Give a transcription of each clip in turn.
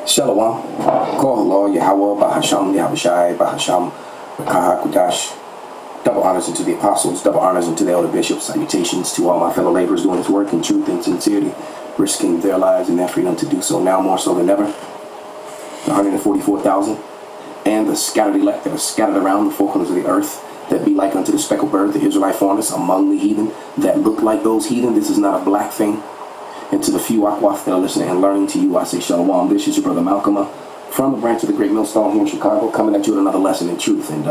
Shalom. Call Allah, Yahweh, Bahasham, Yahushai, Bahasham, Rakaha, Kudash. Double honors unto the apostles, double honors unto the elder bishops. Salutations to all my fellow laborers doing this work in truth and sincerity, risking their lives and their freedom to do so now more so than ever. The 144,000 and the scattered elect that are scattered around the four corners of the earth, that be like unto the speckled bird, the Israelite foreigners among the heathen that look like those heathen. This is not a black thing. And to the few Akwaf that are listening and learning, to you I say Shalom. This is your brother Malcolm from the branch of the Great Millstone here in Chicago, coming at you with another lesson in truth. And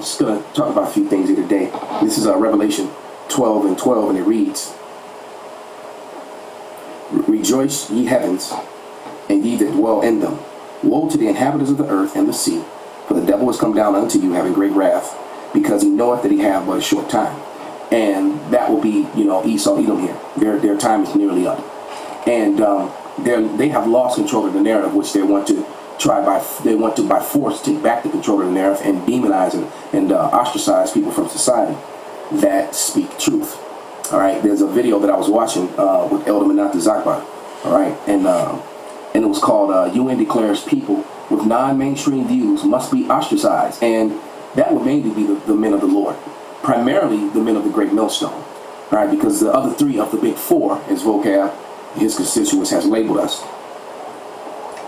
just going to talk about a few things here today. This is Revelation 12 and 12, and it reads, Rejoice, ye heavens, and ye that dwell in them. Woe to the inhabitants of the earth and the sea, for the devil is come down unto you, having great wrath, because he knoweth that he hath but a short time. And that will be, Esau, Edom here. Their time is nearly up. And they have lost control of the narrative, which they want to by force take back the control of the narrative and demonize and ostracize people from society that speak truth. All right, there's a video that I was watching with Elder Menachem Zakbar. All right, and it was called UN declares people with non-mainstream views must be ostracized, and that would mainly be the men of the Lord, primarily the men of the Great Millstone. All right, because the other three of the big four, as Vocab, his constituents, has labeled us.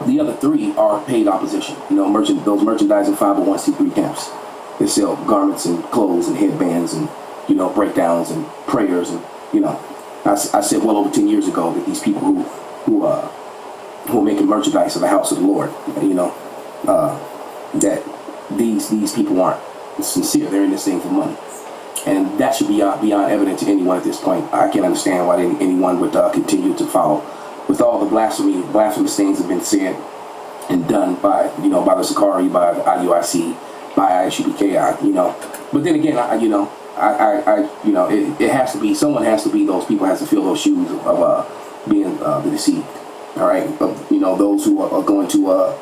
The other three are paid opposition. Those merchandising 501c3 camps. They sell garments and clothes and headbands and breakdowns and prayers and I said well over 10 years ago that these people who are making merchandise of the house of the Lord, that these people aren't sincere. They're in this thing for money, and that should be beyond evident to anyone at this point. I can't understand why anyone would continue to follow. With all the blasphemous things that have been said and done by the Sakari, by the IUIC, by ISUBK, but then again, it has to be, someone has to be, those people has to fill those shoes of being deceived. All right, those who are going to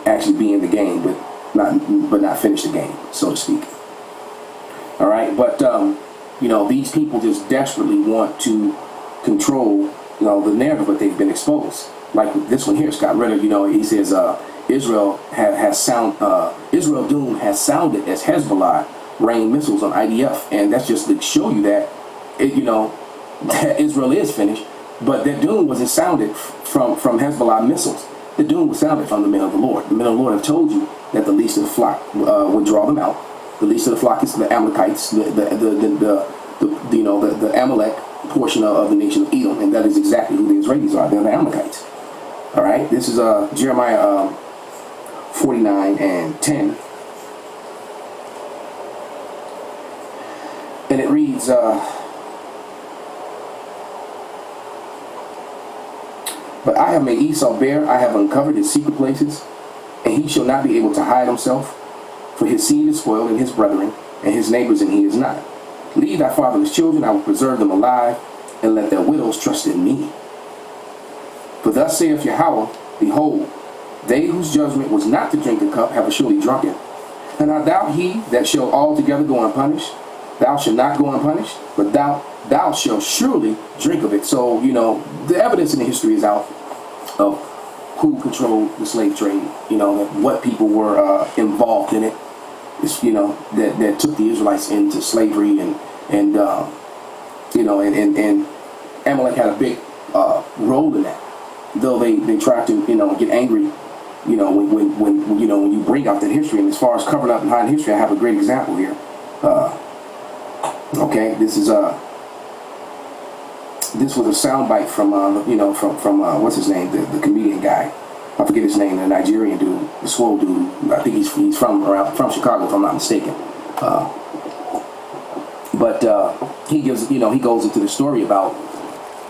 actually be in the game, but not finish the game, so to speak. All right, but these people just desperately want to control the narrative, but they've been exposed. Like this one here, Scott Ritter, he says Israel Doom has sounded as Hezbollah rain missiles on IDF, and that's just to show you that that Israel is finished. But that doom wasn't sounded from Hezbollah missiles. The doom was sounded from the men of the Lord. The men of the Lord have told you that the least of the flock would draw them out. The least of the flock is the Amalekites, the Amalek portion of the nation of Edom, and that is exactly who the Israelis are. They're the Amalekites. All right, this is Jeremiah 49 and 10, and it reads, But I have made Esau bare, I have uncovered his secret places, and he shall not be able to hide himself, for his seed is spoiled, and his brethren, and his neighbors, and he is not. Leave thy fatherless children, I will preserve them alive, and let their widows trust in me. For thus saith Yahweh, Behold, they whose judgment was not to drink the cup have surely drunken. And art thou he that shall altogether go unpunished? Thou shalt not go unpunished, but thou shalt surely drink of it. So, the evidence in the history is out of who controlled the slave trade, what people were involved in it. It's, that took the Israelites into slavery, and Amalek had a big role in that. Though they tried to get angry, when you bring out that history. And as far as covering up behind history, I have a great example here. Okay, this was a soundbite from what's his name, the comedian guy. I forget his name, the Nigerian dude, the swole dude. I think he's from Chicago, if I'm not mistaken. But he gives, he goes into the story about,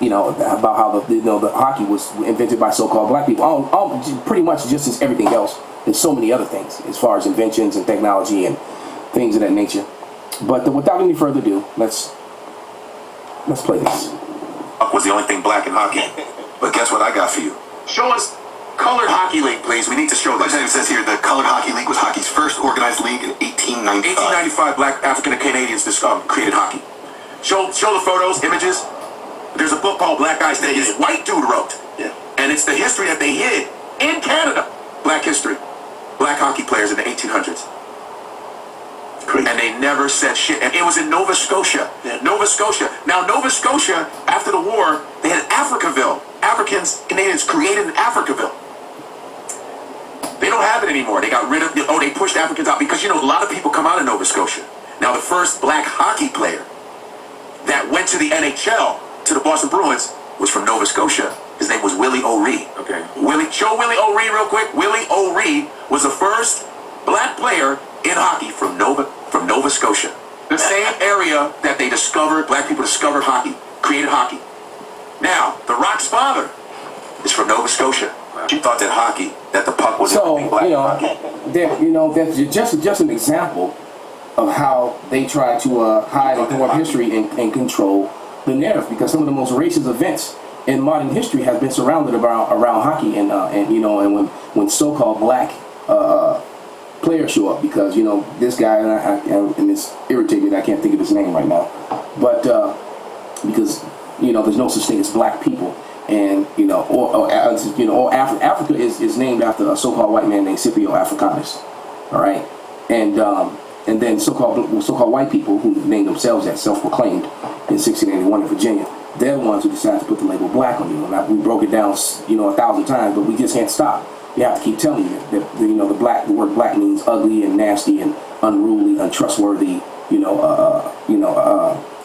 about how the hockey was invented by so-called black people. Pretty much just as everything else. There's so many other things as far as inventions and technology and things of that nature. But without any further ado, let's play this. Was the only thing black in hockey. But guess what I got for you? Show us Colored Hockey League, please. We need to show this. It says here the Colored Hockey League was hockey's first organized league in 1895. 1895, black African Canadians created hockey. Show the photos, images. There's a book called Black Eyes that his white dude wrote. Yeah. And it's history that they hid in Canada. Black history. Black hockey players in the 1800s. And they never said shit. And it was in Nova Scotia. Nova Scotia. Now, Nova Scotia, after the war, they had Africaville. Africans, Canadians created an Africaville. They don't have it anymore. They got rid of, they pushed Africans out because, a lot of people come out of Nova Scotia. Now, the first black hockey player that went to the NHL, to the Boston Bruins, was from Nova Scotia. His name was Willie O'Ree. Okay. Show Willie O'Ree real quick. Willie O'Ree was the first black player in hockey from Nova Scotia. The same area that they discovered, black people discovered hockey, created hockey. Now, The Rock's father is from Nova Scotia. She thought that hockey, that the puck was black hockey. That's just an example of how they try to hide and cover up history and control the narrative, because some of the most racist events in modern history have been surrounded around hockey, and when so-called black players show up, because this guy and it's irritating, I can't think of his name right now, but because there's no such thing as black people, and Africa is named after a so-called white man named Scipio Africanus, all right, and then so-called white people who named themselves that, self-proclaimed, in 1681 in Virginia, they're the ones who decided to put the label black on you. And we broke it down 1,000 times, but we just can't stop. We have to keep telling you that the word black means ugly and nasty and unruly, untrustworthy,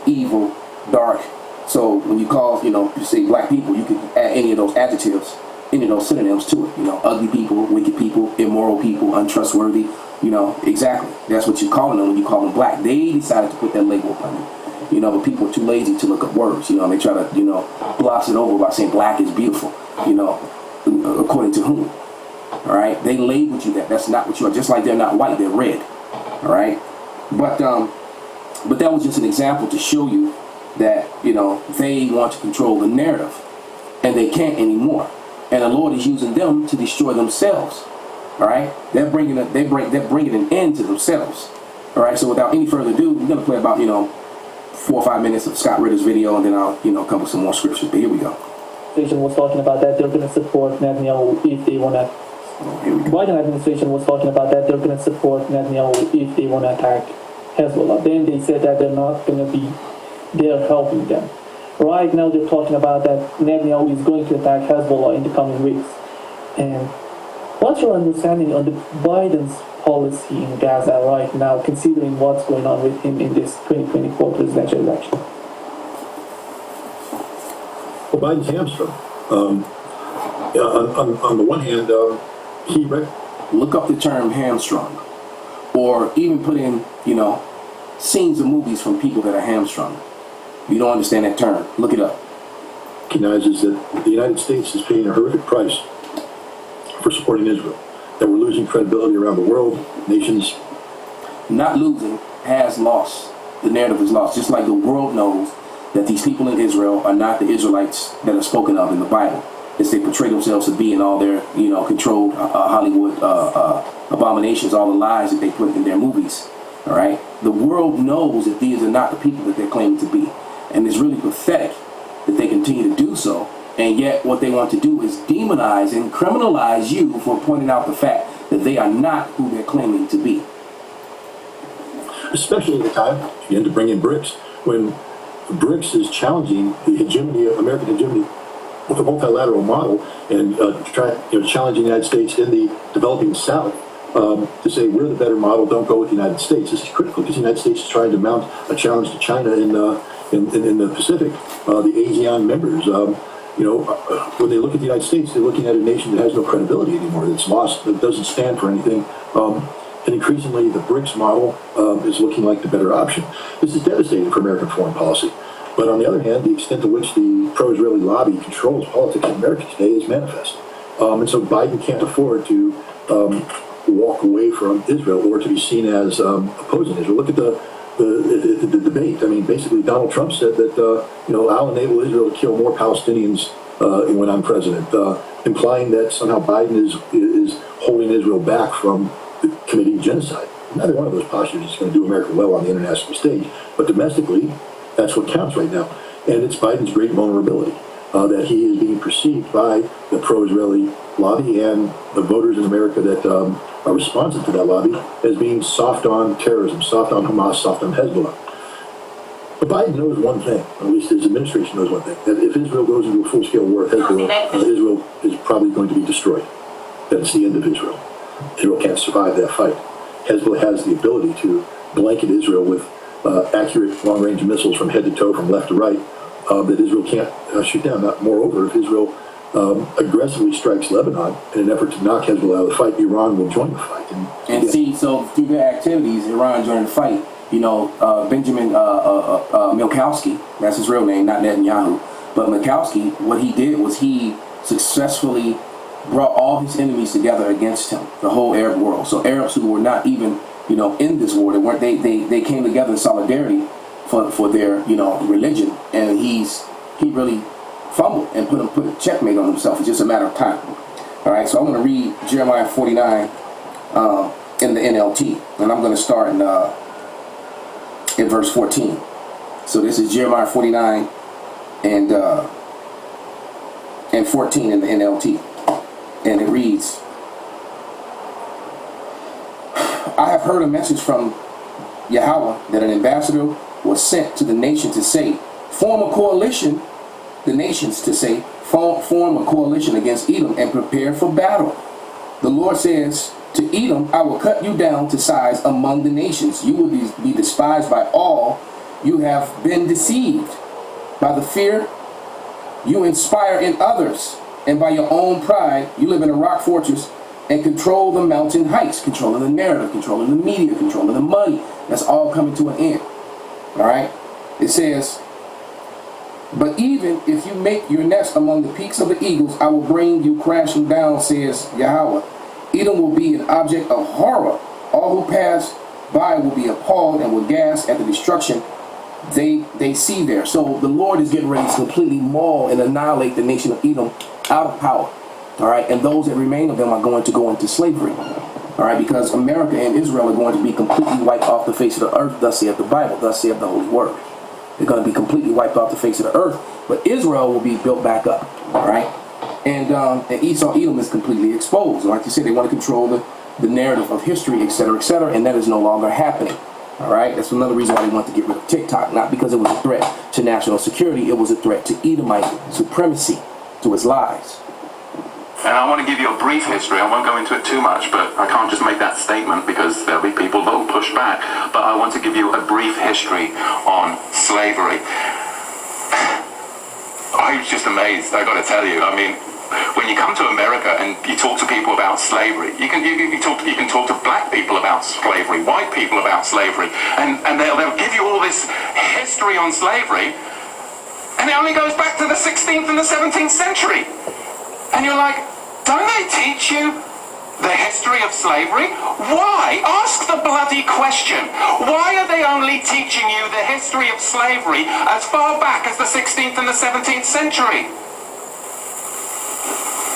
evil, dark. So when you call, you say black people, you can add any of those adjectives, any of those synonyms to it. Ugly people, wicked people, immoral people, untrustworthy. Exactly. That's what you're calling them when you call them black. They decided to put that label on you. But people are too lazy to look up words. They try to, gloss it over by saying black is beautiful. According to whom? All right. They labeled you that. That's not what you are. Just like they're not white, they're red. All right. But that was just an example to show you that they want to control the narrative, and they can't anymore. And the Lord is using them to destroy themselves. All right. They're bringing an end to themselves. All right. So without any further ado, we're gonna play about 4 or 5 minutes of Scott Ritter's video, and then I'll come with some more scriptures. But here we go. Administration was talking about that they're going to support Netanyahu if they want to. Biden administration was talking about that they're going to support Netanyahu if they want to attack Hezbollah. Then they said that they're not going to be there helping them. Right now they're talking about that Netanyahu is going to attack Hezbollah in the coming weeks. And what's your understanding on the Biden's policy in Gaza right now, considering what's going on with him in this 2024 presidential election? Well, Biden's hamstrung. On the one hand, look up the term hamstrung, or even put in, scenes of movies from people that are hamstrung. You don't understand that term. Look it up. Recognizes that the United States is paying a horrific price for supporting Israel. That we're losing credibility around the world. Nations not losing, has lost. The narrative is lost. Just like the world knows that these people in Israel are not the Israelites that are spoken of in the Bible. As they portray themselves to be in all their, controlled Hollywood abominations, all the lies that they put in their movies. All right. The world knows that these are not the people that they're claiming to be, and it's really pathetic that they continue to do so. And yet what they want to do is demonize and criminalize you for pointing out the fact that they are not who they're claiming to be. Especially at the time, you had to bring in BRICS, when BRICS is challenging the hegemony, American hegemony, with a multilateral model, and challenging the United States in the developing South to say we're the better model, don't go with the United States. This is critical because the United States is trying to mount a challenge to China in the Pacific, the ASEAN members. When they look at the United States, they're looking at a nation that has no credibility anymore, that's lost, that doesn't stand for anything. And increasingly, the BRICS model is looking like the better option. This is devastating for American foreign policy. But on the other hand, the extent to which the pro-Israeli lobby controls politics in America today is manifest. And so Biden can't afford to walk away from Israel or to be seen as opposing Israel. Look at the debate. I mean, basically, Donald Trump said that, I'll enable Israel to kill more Palestinians when I'm president, implying that somehow Biden is holding Israel back from committing genocide. Neither one of those postures is going to do America well on the international stage, but domestically, that's what counts right now. And it's Biden's great vulnerability. that he is being perceived by the pro-Israeli lobby and the voters in America that are responsive to that lobby as being soft on terrorism, soft on Hamas, soft on Hezbollah. But Biden knows one thing, at least his administration knows one thing, that if Israel goes into a full-scale war with Hezbollah, Israel is probably going to be destroyed. That it's the end of Israel. Israel can't survive that fight. Hezbollah has the ability to blanket Israel with accurate long-range missiles from head to toe, from left to right, that Israel can't shoot down. Moreover, if Israel aggressively strikes Lebanon in an effort to knock Hezbollah out of the fight, Iran will join the fight. And see, so through their activities, Iran joined the fight. You know, Benjamin Milkowski, that's his real name, not Netanyahu, but Milkowski, what he did was he successfully brought all his enemies together against him, the whole Arab world. So Arabs who were not even, you know, in this war, they came together in solidarity for their, you know, religion, and he really fumbled and put a checkmate on himself. It's just a matter of time. All right, so I'm going to read Jeremiah 49 in the NLT, and I'm going to start in verse 14. So this is Jeremiah 49 and 14 in the NLT, and it reads, I have heard a message from Yahweh that an ambassador was sent to the nation to say, form a coalition, the nations to say, form a coalition against Edom and prepare for battle. The Lord says to Edom, I will cut you down to size among the nations. You will be despised by all. You have been deceived by the fear you inspire in others, and by your own pride. You live in a rock fortress and control the mountain heights, controlling the narrative, controlling the media, controlling the money. That's all coming to an end. All right? It says, but even if you make your nest among the peaks of the eagles, I will bring you crashing down, says Yahweh. Edom will be an object of horror. All who pass by will be appalled and will gasp at the destruction they see there. So the Lord is getting ready to completely maul and annihilate the nation of Edom out of power. All right, and those that remain of them are going to go into slavery. All right, because America and Israel are going to be completely wiped off the face of the earth, thus saith the Bible, thus saith the Holy Word. They're going to be completely wiped off the face of the earth, but Israel will be built back up. All right, and Esau, Edom is completely exposed. Like you said, they want to control the narrative of history, etc., and that is no longer happening. All right, that's another reason why they want to get rid of TikTok, not because it was a threat to national security, it was a threat to Edomite supremacy, to his lies. And I want to give you a brief history. I won't go into it too much, but I can't just make that statement because there'll be people that will push back. But I want to give you a brief history on slavery. I was just amazed, I got to tell you. I mean, when you come to America and you talk to people about slavery, you can talk to black people about slavery, white people about slavery, and they'll give you all this history on slavery, and it only goes back to the 16th and the 17th century. And you're like, don't they teach you the history of slavery? Why? Ask the bloody question. Why are they only teaching you the history of slavery as far back as the 16th and the 17th century?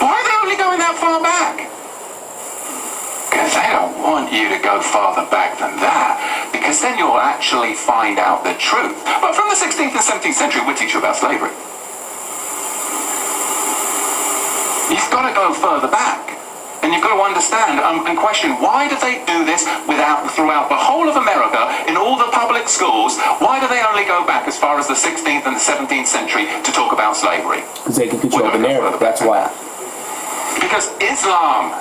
Why are they only going that far back? Because they don't want you to go farther back than that, because then you'll actually find out the truth. But from the 16th and 17th century, we'll teach you about slavery. You've got to go further back, and you've got to understand and question, why do they do this throughout the whole of America, in all the public schools? Why do they only go back as far as the 16th and the 17th century to talk about slavery? Because they can control the narrative, that's why. Because Islam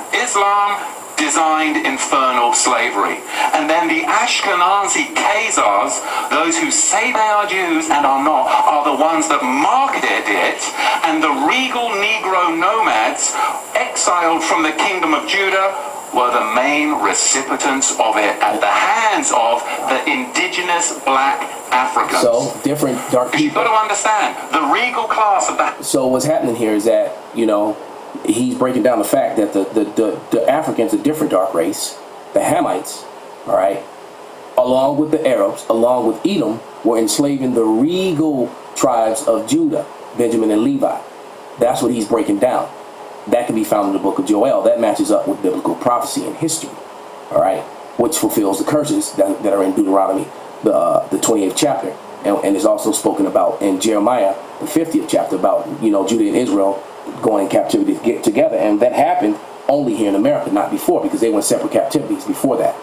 designed infernal slavery. And then the Ashkenazi Khazars, those who say they are Jews and are not, are the ones that marketed it. And the regal Negro nomads, exiled from the kingdom of Judah, were the main recipients of it at the hands of the indigenous black Africans. So, different dark people. You've got to understand, the regal class of that. So what's happening here is that, you know, he's breaking down the fact that the Africans, a different dark race, the Hamites, all right, along with the Arabs, along with Edom, were enslaving the regal tribes of Judah, Benjamin and Levi. That's what he's breaking down. That can be found in the book of Joel. That matches up with biblical prophecy and history, all right, which fulfills the curses that are in Deuteronomy, the 28th chapter, and is also spoken about in Jeremiah, the 50th chapter about, Judah and Israel going in captivity to get together. And that happened only here in America, not before, because they were in separate captivities before that.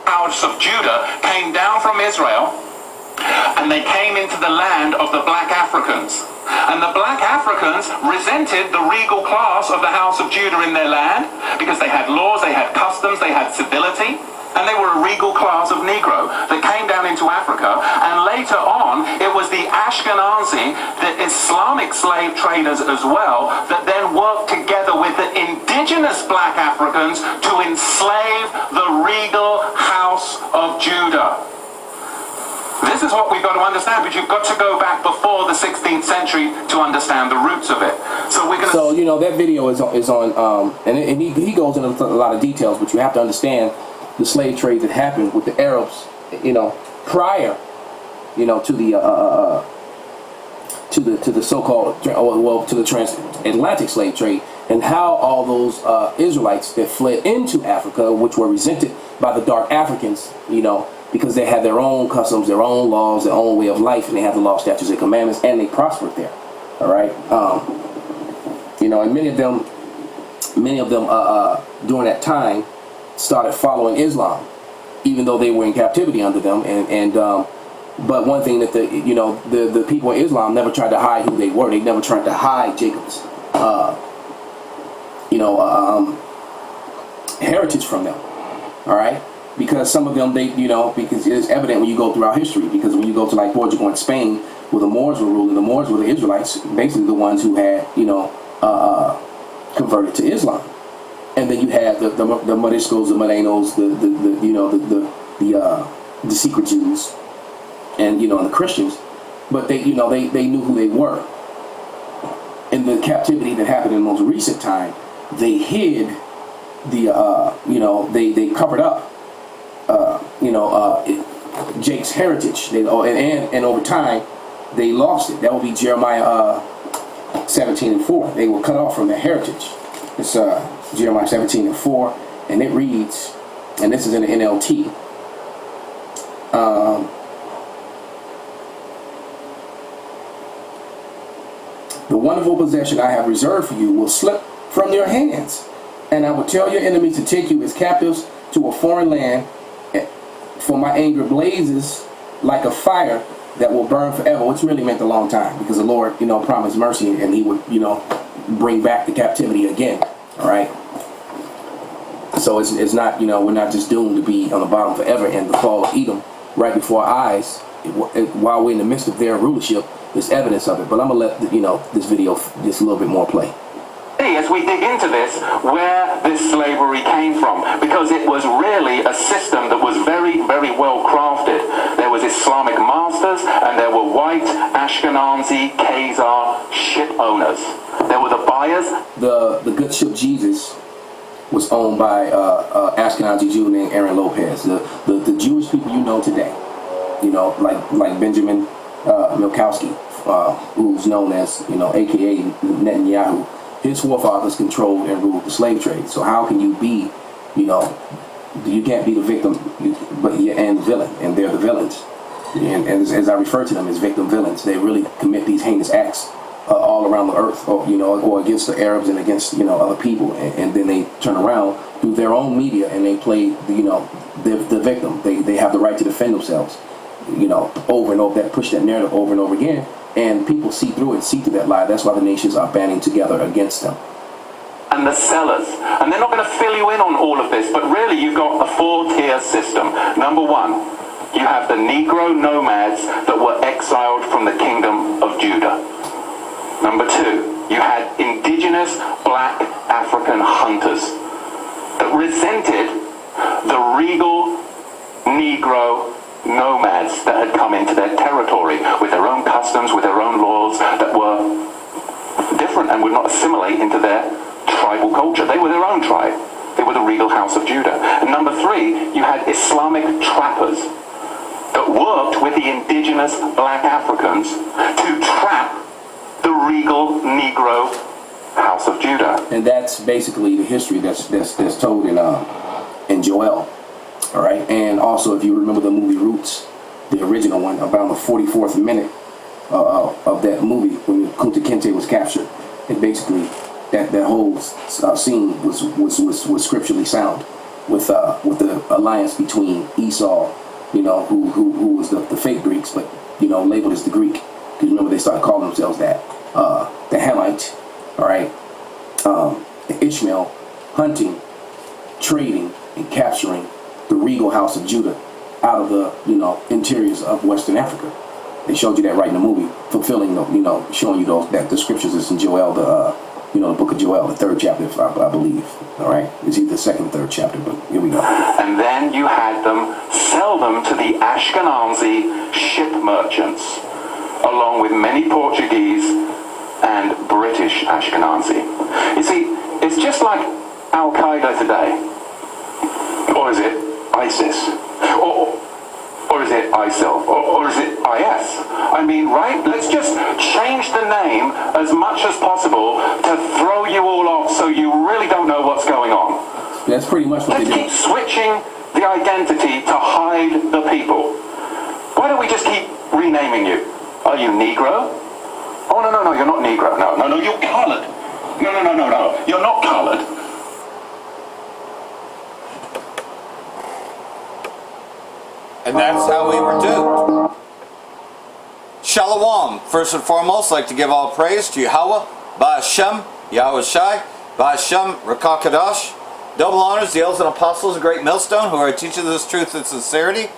House of Judah came down from Israel, and they came into the land of the black Africans. And the black Africans resented the regal class of the house of Judah in their land because they had laws, they had customs, they had civility, and they were a regal class of Negro that came down into Africa. And later on, it was the Ashkenazi, the Islamic slave traders as well, that then worked together with the indigenous black Africans to enslave the regal house of Judah. This is what we've got to understand, but you've got to go back before the 16th century to understand the roots of it. So we're going to... So, that video is on and he goes into a lot of details, but you have to understand the slave trade that happened with the Arabs, prior, to the so-called, to the transatlantic slave trade, and how all those Israelites that fled into Africa, which were resented by the dark Africans, because they had their own customs, their own laws, their own way of life, and they had the law, statutes, and commandments, and they prospered there. All right, and many of them during that time started following Islam, even though they were in captivity under them. But one thing that the people in Islam never tried to hide who they were. They never tried to hide Jacob's heritage from them. All right. Because some of them, because it's evident when you go throughout history, because when you go to like Portugal and Spain, where the Moors were ruling, the Moors were the Israelites, basically the ones who had, converted to Islam. And then you had the Moriscos, the Morenos, the secret Jews, and, and the Christians. But they knew who they were. In the captivity that happened in the most recent time, they hid they covered up Jake's heritage. And over time they lost it. That would be Jeremiah 17:4. They were cut off from their heritage. It's Jeremiah 17:4, and it reads, and this is in the NLT. The wonderful possession I have reserved for you will slip from your hands, and I will tell your enemies to take you as captives to a foreign land, for my anger blazes like a fire that will burn forever, which really meant a long time, because the Lord, promised mercy, and he would, bring back the captivity again. All right. So it's not, we're not just doomed to be on the bottom forever, and the fall of Edom right before our eyes, while we're in the midst of their rulership, there's evidence of it. But I'm gonna let this video just a little bit more play. As we dig into this, where this slavery came from, because it was really a system that was very, very well crafted. There was Islamic masters, and there were white Ashkenazi Khazar ship owners. There were the buyers. The good ship Jesus was owned by Ashkenazi Jew named Aaron Lopez. The Jewish people today, like Benjamin Milkowski, who's known as AKA Netanyahu. His forefathers controlled and ruled the slave trade. So how can you be, you can't be the victim, and the villain, and they're the villains. And as I refer to them as victim villains, they really commit these heinous acts all around the earth, or against the Arabs and against other people, and then they turn around through their own media and they play the victim. They have the right to defend themselves, over and over. That push that narrative over and over again. And people see through that lie. That's why the nations are banding together against them. And the sellers. And they're not going to fill you in on all of this, but really you've got a 4-tier system. Number one, you have the Negro nomads that were exiled from the kingdom of Judah. Number two, you had indigenous black African hunters that resented the regal Negro nomads that had come into their territory with their own customs, with their own laws that were different and would not assimilate into their tribal culture. They were their own tribe. They were the regal house of Judah. And number three, you had Islamic trappers that worked with the indigenous black Africans to trap the regal Negro house of Judah. And that's basically the history that's told in Joel. All right, and also if you remember the movie Roots, the original one, about the 44th minute, of that movie when Kunta Kinte was captured. And basically, that whole scene was scripturally sound with the alliance between Esau, you know, who was the fake Greeks, but you know, labeled as the Greek. Because remember, they started calling themselves that. The Hamite, all right, Ishmael, hunting, trading, and capturing the regal house of Judah out of the, you know, interiors of Western Africa. They showed you that right in the movie, fulfilling, you know, showing you that the scriptures is in Joel, the book of Joel, the 3rd chapter, I believe. All right, it's either the 2nd or 3rd chapter, but here we go. And then you had them sell them to the Ashkenazi ship merchants, along with many Portuguese and British Ashkenazi. You see, it's just like Al-Qaeda today. Or is it ISIS? Or is it ISIL? Or is it IS? I mean, right? Let's just change the name as much as possible to throw you all off so you really don't know what's going on. That's pretty much what they do. Let's keep switching the identity to hide the people. Why don't we just keep renaming you? Are you Negro? Oh, no, you're not Negro. No, you're colored. No, you're not colored. And that's how we were duped. Shalom. First and foremost, I'd like to give all praise to Yahweh, Ba'ashem, Yahweh Shai, Ba'ashem, Rakah Kadosh. Double honors, the elders and apostles, a great millstone, who are teaching this truth and sincerity.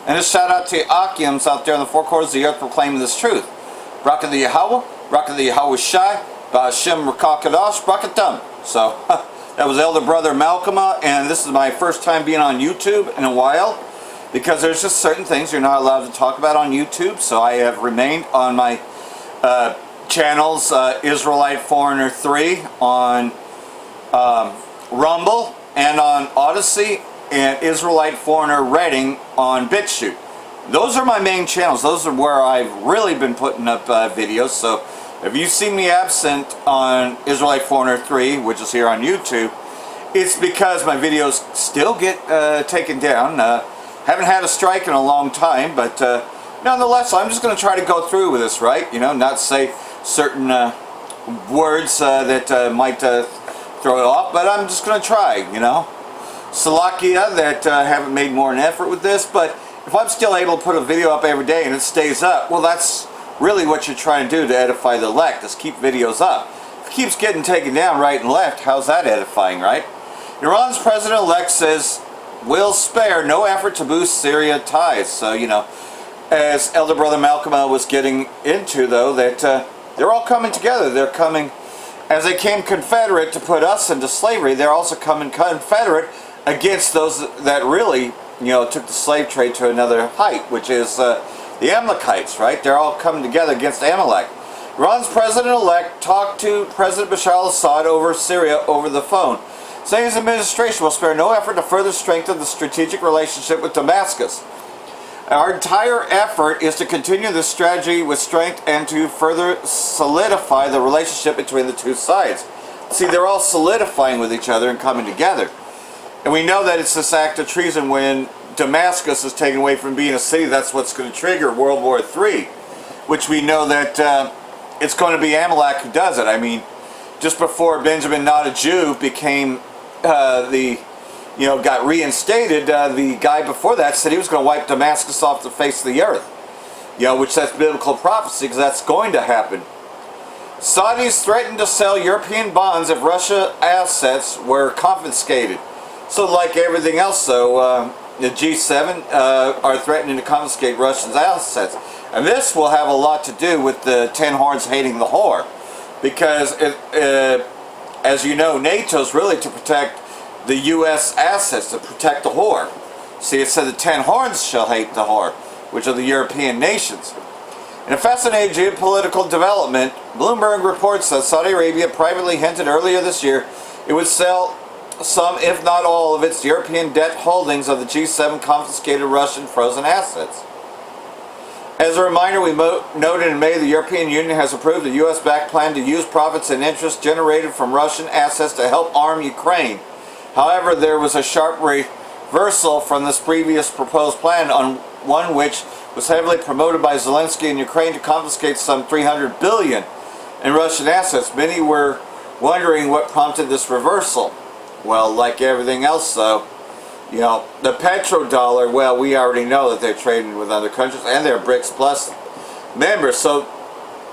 And a shout out to Akims out there in the four corners of the earth proclaiming this truth. Rakah the Yahweh, Rakah the Yahweh Shai, Ba'ashem, Rakah Kadosh, Brakatum. So, that was Elder Brother Malcolm, and this is my first time being on YouTube in a while, because there's just certain things you're not allowed to talk about on YouTube, so I have remained on my channels, Israelite Foreigner 3 on Rumble and on Odysee, and Israelite Foreigner Reading on BitChute. Those are my main channels. Those are where I've really been putting up videos, so if you see me absent on Israelite Foreigner 3, which is here on YouTube, it's because my videos still get taken down. Haven't had a strike in a long time, but nonetheless, I'm just going to try to go through with this, right? You know, not say certain words that might throw it off, but I'm just going to try, you know. Salakia that haven't made more an effort with this, but if I'm still able to put a video up every day and it stays up, well, that's really what you're trying to do to edify the elect, is keep videos up. If it keeps getting taken down right and left, how's that edifying, right? Iran's president-elect says will spare no effort to boost Syria ties. So, you know, as Elder Brother Malcolm was getting into, though, that they're all coming together. They're coming, as they came Confederate to put us into slavery, they're also coming Confederate against those that really, you know, took the slave trade to another height, which is the Amalekites, right? They're all coming together against Amalek. Iran's president-elect talked to President Bashar al-Assad over Syria over the phone, saying his administration will spare no effort to further strengthen the strategic relationship with Damascus. Our entire effort is to continue this strategy with strength and to further solidify the relationship between the two sides. See, they're all solidifying with each other and coming together. And we know that it's this act of treason when Damascus is taken away from being a city. That's what's going to trigger World War III, which we know that it's going to be Amalek who does it. I mean, just before Benjamin, not a Jew, became got reinstated, the guy before that said he was going to wipe Damascus off the face of the earth. You know, which that's biblical prophecy, because that's going to happen. Saudis threatened to sell European bonds if Russia assets were confiscated. So like everything else, though, the G7 are threatening to confiscate Russia's assets. And this will have a lot to do with the 10 horns hating the whore. Because, as you know, NATO's really to protect the U.S. assets, to protect the whore. See, it said the 10 horns shall hate the whore, which are the European nations. In a fascinating geopolitical development, Bloomberg reports that Saudi Arabia privately hinted earlier this year it would sell some, if not all, of its European debt holdings of the G7 confiscated Russian frozen assets. As a reminder, we noted in May the European Union has approved a U.S.-backed plan to use profits and interest generated from Russian assets to help arm Ukraine. However, there was a sharp reversal from this previous proposed plan on one which was heavily promoted by Zelensky in Ukraine to confiscate some $300 billion in Russian assets. Many were wondering what prompted this reversal. Well, like everything else though, you know, the petrodollar, well, we already know that they're trading with other countries and they're BRICS Plus members. So,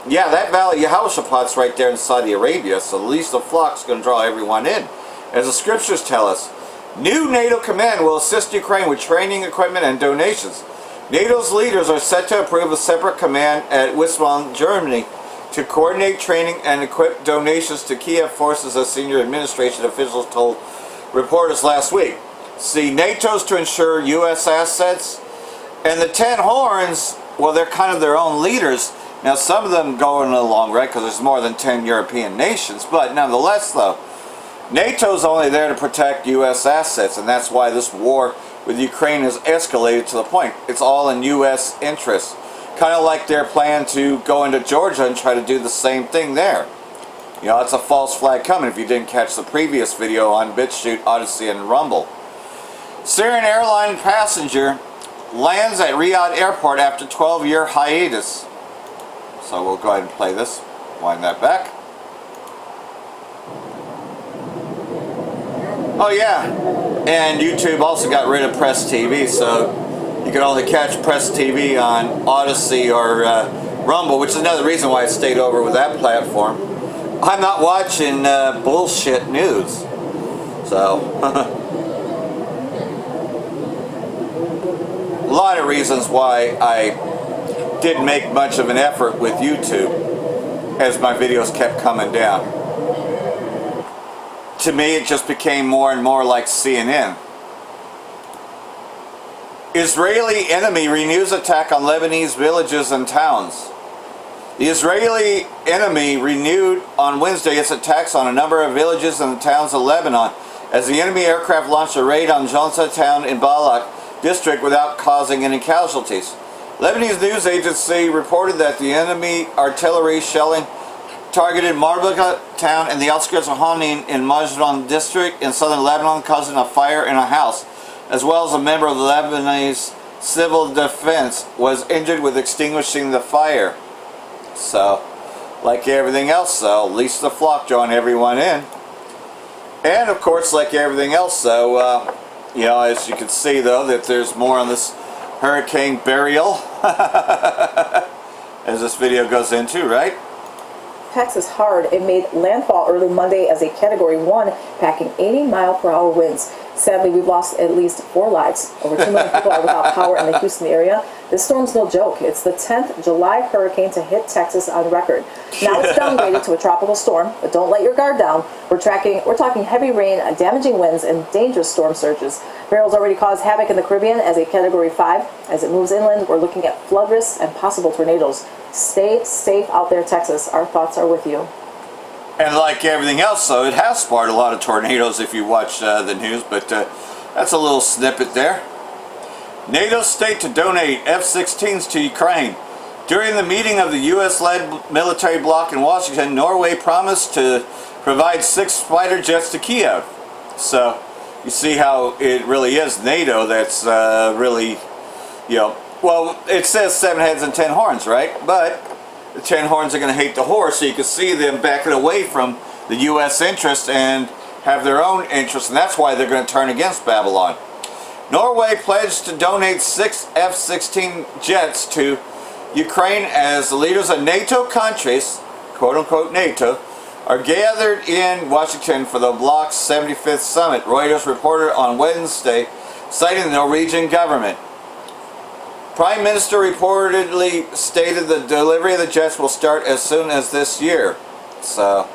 yeah, that Valley Yehoshaphat's right there in Saudi Arabia, so at least the flock's going to draw everyone in. As the scriptures tell us, new NATO command will assist Ukraine with training, equipment, and donations. NATO's leaders are set to approve a separate command at Wismar, Germany, to coordinate training and equip donations to Kiev forces, as senior administration officials told reporters last week. See, NATO's to ensure U.S. assets, and the 10 horns, well, they're kind of their own leaders. Now, some of them going along, right, because there's more than 10 European nations, but nonetheless, though, NATO's only there to protect U.S. assets, and that's why this war with Ukraine has escalated to the point. It's all in U.S. interests. Kind of like their plan to go into Georgia and try to do the same thing there. You know, it's a false flag coming if you didn't catch the previous video on BitChute, Odysee, and Rumble. Syrian airline passenger lands at Riyadh airport after 12-year hiatus. So we'll go ahead and play this. Wind that back. Oh yeah, and YouTube also got rid of Press TV, so you can only catch Press TV on Odysee or Rumble, which is another reason why I stayed over with that platform. I'm not watching bullshit news, so a lot of reasons why I didn't make much of an effort with YouTube as my videos kept coming down. To me, it just became more and more like CNN. Israeli enemy renews attack on Lebanese villages and towns. The Israeli enemy renewed on Wednesday its attacks on a number of villages and towns of Lebanon as the enemy aircraft launched a raid on Jonsa town in Balak district without causing any casualties. Lebanese news agency reported that the enemy artillery shelling targeted Marbaka town in the outskirts of Hanin in Majdan district in southern Lebanon, causing a fire in a house, as well as a member of the Lebanese civil defense was injured with extinguishing the fire. So, like everything else though, at least the flock drawing everyone in. And of course, like everything else though, you know, as you can see though, that there's more on this hurricane burial as this video goes into, right? Texas hard. It made landfall early Monday as a Category 1, packing 80-mile-per-hour winds. Sadly, we've lost at least 4 lives. Over 2 million people are without power in the Houston area. This storm's no joke. It's the 10th July hurricane to hit Texas on record. Now it's downgraded to a tropical storm, but don't let your guard down. We're talking heavy rain, damaging winds, and dangerous storm surges. Barrel's already caused havoc in the Caribbean as a Category 5. As it moves inland, we're looking at flood risks and possible tornadoes. Stay safe out there, Texas. Our thoughts are with you. And like everything else, though, it has sparked a lot of tornadoes if you watch the news, but that's a little snippet there. NATO state to donate F-16s to Ukraine. During the meeting of the U.S.-led military bloc in Washington, Norway promised to provide 6 fighter jets to Kiev. So, you see how it really is NATO that's really, you know, well, it says 7 heads and 10 horns, right? But the 10 horns are going to hate the horse, so you can see them backing away from the U.S. interest and have their own interests, and that's why they're going to turn against Babylon. Norway pledged to donate 6 F-16 jets to Ukraine as the leaders of NATO countries, quote-unquote NATO, are gathered in Washington for the bloc's 75th summit, Reuters reported on Wednesday, citing the Norwegian government. Prime Minister reportedly stated the delivery of the jets will start as soon as this year. So,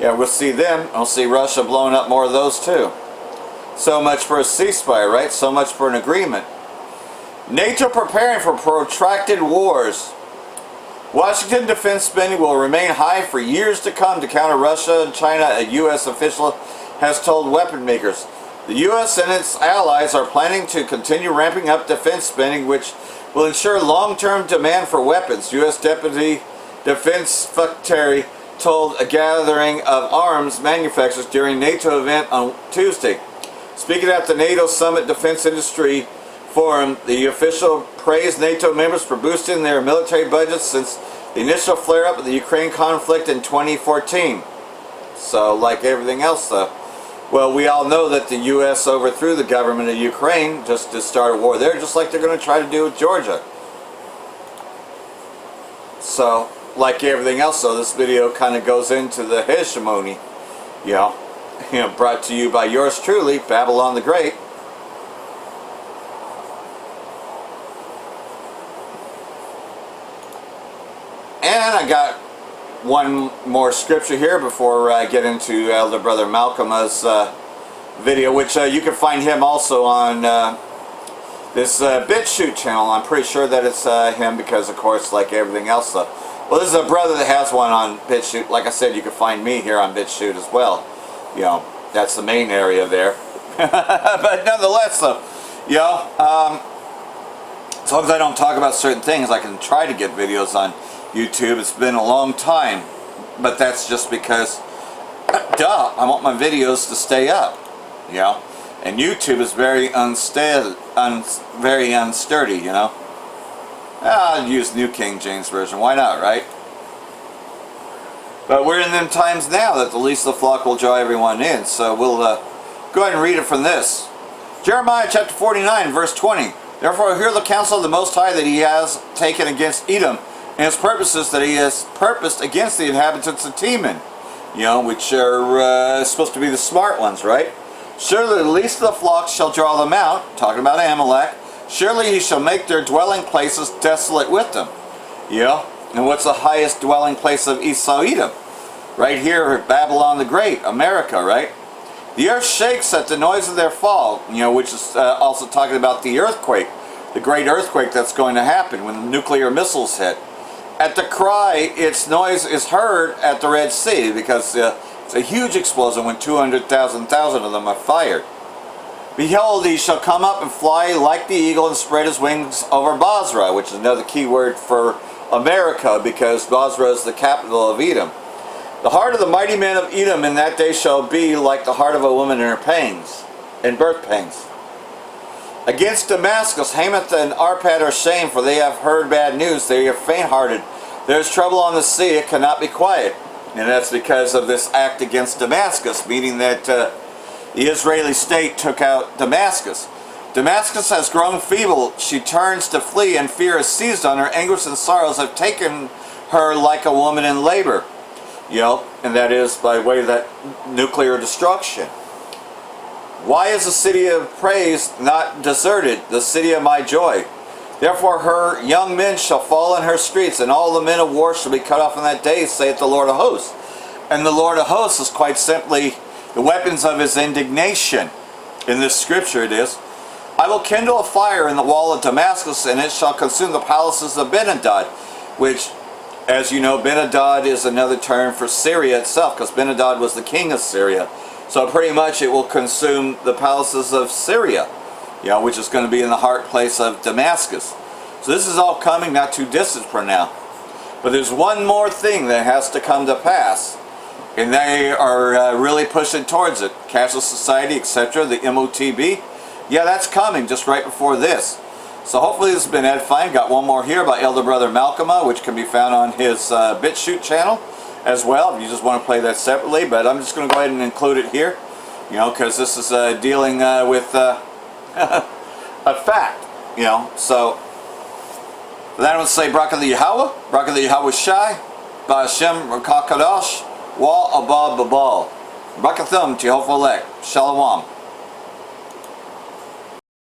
yeah, we'll see them. We'll see Russia blowing up more of those too. So much for a ceasefire, right? So much for an agreement. NATO preparing for protracted wars. Washington defense spending will remain high for years to come to counter Russia and China, a U.S. official has told weapon makers. The U.S. and its allies are planning to continue ramping up defense spending, which will ensure long-term demand for weapons, U.S. Deputy Defense Secretary told a gathering of arms manufacturers during NATO event on Tuesday. Speaking at the NATO summit, defense industry Forum, the official praised NATO members for boosting their military budgets since the initial flare-up of the Ukraine conflict in 2014. So, like everything else, though, well, we all know that the U.S. overthrew the government of Ukraine just to start a war there, just like they're going to try to do with Georgia. So, like everything else, though, this video kind of goes into the hegemony, brought to you by yours truly, Babylon the Great. And I got one more scripture here before I get into Elder Brother Malcolm's video, which you can find him also on this BitChute channel. I'm pretty sure that it's him because, of course, like everything else, well, this is a brother that has one on BitChute. Like I said, you can find me here on BitChute as well. That's the main area there. But nonetheless, though, as long as I don't talk about certain things, I can try to get videos on YouTube. It's been a long time, but that's just because, I want my videos to stay up, and YouTube is very unsturdy, I'll use New King James Version, why not, right? But we're in them times now that the least of the flock will draw everyone in, so we'll go ahead and read it from this. Jeremiah chapter 49, verse 20. Therefore hear the counsel of the Most High that he has taken against Edom, and his purposes that he has purposed against the inhabitants of Teman, which are supposed to be the smart ones, right? Surely the least of the flock shall draw them out, talking about Amalek. Surely he shall make their dwelling places desolate with them. And what's the highest dwelling place of Esau Edom? Right here, Babylon the Great, America, right? The earth shakes at the noise of their fall, which is also talking about the earthquake, the great earthquake that's going to happen when the nuclear missiles hit. At the cry, its noise is heard at the Red Sea, because it's a huge explosion when 200,000 of them are fired. Behold, he shall come up and fly like the eagle and spread his wings over Basra, which is another key word for America, because Basra is the capital of Edom. The heart of the mighty men of Edom in that day shall be like the heart of a woman in her pangs, in birth pangs. Against Damascus, Hamath and Arpad are shamed, for they have heard bad news. They are faint-hearted. There is trouble on the sea, it cannot be quiet. And that's because of this act against Damascus, meaning that the Israeli state took out Damascus. Damascus has grown feeble. She turns to flee, and fear is seized on her. Anguish and sorrows have taken her like a woman in labor. And that is by way of that nuclear destruction. Why is the city of praise not deserted, the city of my joy? Therefore her young men shall fall in her streets, and all the men of war shall be cut off in that day, saith the Lord of hosts. And the Lord of hosts is quite simply the weapons of his indignation. In this scripture it is, I will kindle a fire in the wall of Damascus, and it shall consume the palaces of Ben-Hadad, which, as you know, Ben-Hadad is another term for Syria itself, because Ben-Hadad was the king of Syria. So pretty much it will consume the palaces of Syria, which is going to be in the heart place of Damascus. So this is all coming not too distant from now. But there's one more thing that has to come to pass, and they are really pushing towards it. Cashless society, etc., the MOTB. Yeah, that's coming just right before this. So hopefully this has been edifying. Got one more here by Elder Brother Malcolm, which can be found on his BitChute channel as well, if you just want to play that separately. But I'm just going to go ahead and include it here, because this is dealing with a fact, So, for that I would say, Barak the Yahweh, Barak the Yahweh Shai, Ba'ashem Rakakadosh, Wa Abba Babal. Barakathum Jehovah Elect. Shalom.